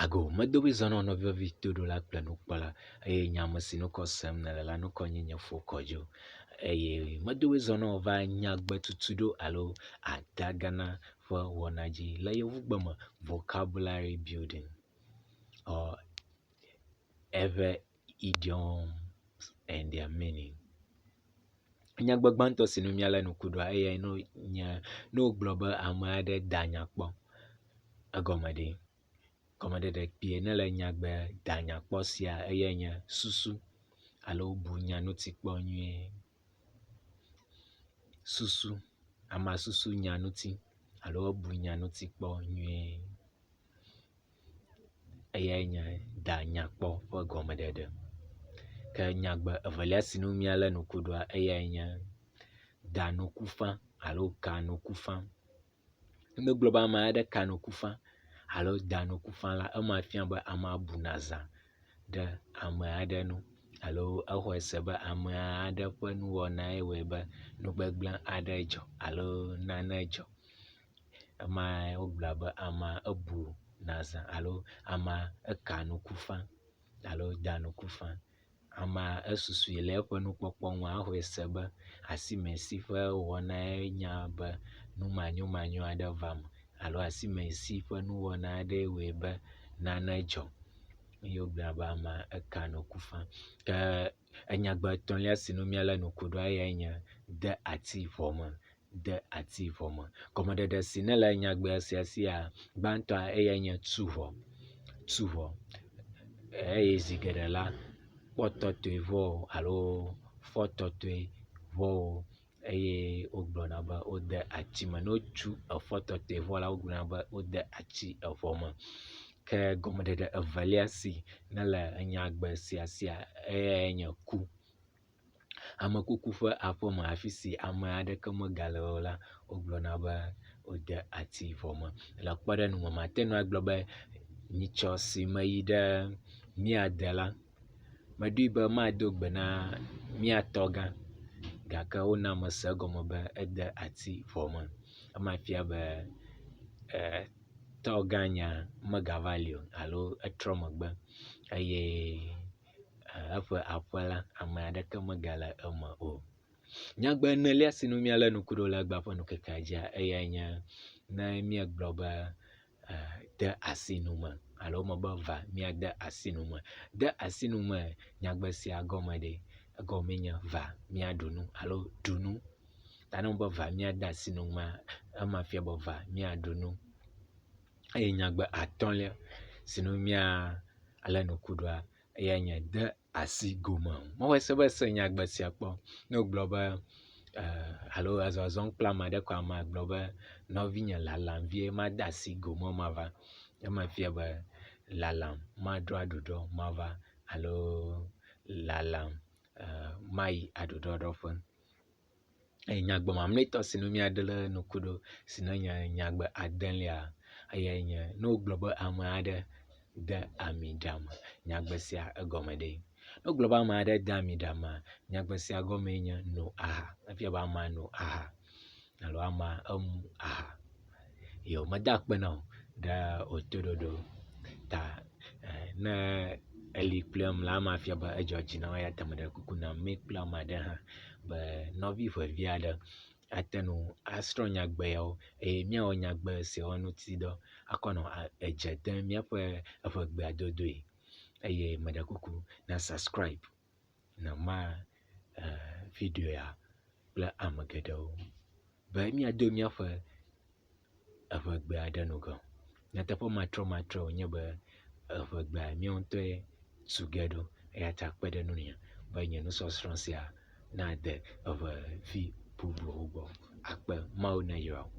Ago medowi zono no vi todo la kple nukpala eye nyame si nuko sem ne la nuko nye fokodzo eye medowi zono va nyagbe tutudo alo adagana ƒe wɔna dzi le yevugbe me vocabulary building or Ewe idioms and their meaning. Nyagbegbanto si nu miale nuku doa eye no nye no gblɔ be ame aɖe da nyakpɔ egɔme ɖe gɔmedede kpie ne le nyagbe da nyakpɔ sia eye nye susu alo bu nya ŋuti kpɔ nyuie. Susu ama susu nya ŋuti alo bu nya ŋuti kpɔ nyuie eye nye da nyakpɔ ƒe gɔmedede. Ke nyagbe evelia si nu miale nuku doa eye nye da nuku fã alo ka nuku fã. Ne gblɔ be ame aɖe ka nuku fã alo da nuku fã la ema fia be amea buna zã ɖe ame aɖe nu alo exɔe se be ame aɖe ƒe nuwɔnae wɔe be nugbegblẽ aɖe dzɔ alo nane dzɔ. Ema wogblɔ be amea ebuna zã alo amea eka nuku fã alo da nuku fã. Amea esusui le eƒe nukpɔkpɔ ŋu axɔe se be asime si ƒe wɔnae nya be nu manyomanyo aɖe va me alo asime si ƒe nuwɔna aɖe wɔe be nane dzɔ eye wogblɔ be amea eka nuku fã. Ke enyagbe etɔ̃lia si nu miale nuku ɖoa eyae nye de ati vɔ me. De ati vɔ me. Gɔmedede si ne le nyagbe sia gbãtɔa eyae nye tu vɔ. Tu vɔ eye zi geɖe la kpɔtɔtɔe vɔ alo fɔtɔtɔe vɔ eye wogblɔna be wode ati me. Ne wotu efɔtɔtɔe vɔ la wogblɔna be wode ati evɔ me. Ke gɔmedede evelia si ne le enyagbe sia eyae nye ku. Amekuku ƒe aƒeme afi si ame aɖeke megale o la wogblɔna be wode ati vɔ me. Le kpeɖeŋu me mate ŋu agblɔ be nyitsɔ si meyi ɖe miade la meɖoe be mado gbe na miatɔgã gake wona mese egɔme be ede ati vɔ me. Ema fia be tɔgã nya megava li o alo etrɔ megbe eye eƒe aƒe la ame aɖeke megale eme o. Nyagbe enelia si nu miale nuku ɖo le egba ƒe nukekea dzia eyae nye ne miegblɔ be de asi nu me alo wome be va miade asi nu me. De asi nu me nyagbe sia gɔme ɖe egɔme nye va miaɖu nu alo ɖu nu. Ta ne be va miade asi nu mea ema fia be va miaɖu nu. Eye nyagbe atɔ̃lia si nu miale nuku ɖoa eyae nye de asi gome. Mexɔe se be se nyagbe sia kpɔ ne wogblɔ be alo ezɔzɔm kple ame aɖe ko amea gblɔ be nɔvinye lalam vie made asi gome mava. Ema fia be lalam maɖo aɖuɖɔ mava alo lalam mayi aɖuɖɔɖoƒe. Eye nyagbe mamlɛtɔ si nu miaɖe le nuku ɖo si ne nye nyagbe adelia eyae nye ne wogblɔ be ame aɖe de ami ɖame nyagbe sia egɔme ɖe. Ne wogblɔ be ame aɖe de ami ɖamea nyagbe sia gɔmee nye no aha. Efia be amea no aha alo amea emu aha. Yo meda akpe na wo ɖe wò toɖoɖo ta ne eli kplɔm la ema fia be edzɔ dzi na wo eya ta meɖe kuku na mi kple ame aɖe hã be nɔvi ʋevi aɖe ate ŋu asrɔ̃ nyagbe yawo eye míawɔ nyagbe siawo ŋuti dɔ akɔ nɔ edze dem míaƒe eƒe dodoe eye meɖe kuku na subscribe na ma video ya kple ame geɖewo be míado míaƒe eƒegbea ɖe ŋgɔ. Nyateƒe matrɔmatrɔ nye be eƒegbea míawo ŋutɔe tu ge ɖo eya ta kpe ɖe nunye be nye nusɔsrɔ̃ sia nade eʋevi bubuwo gbɔ. Akpe, Mawu neyra wo.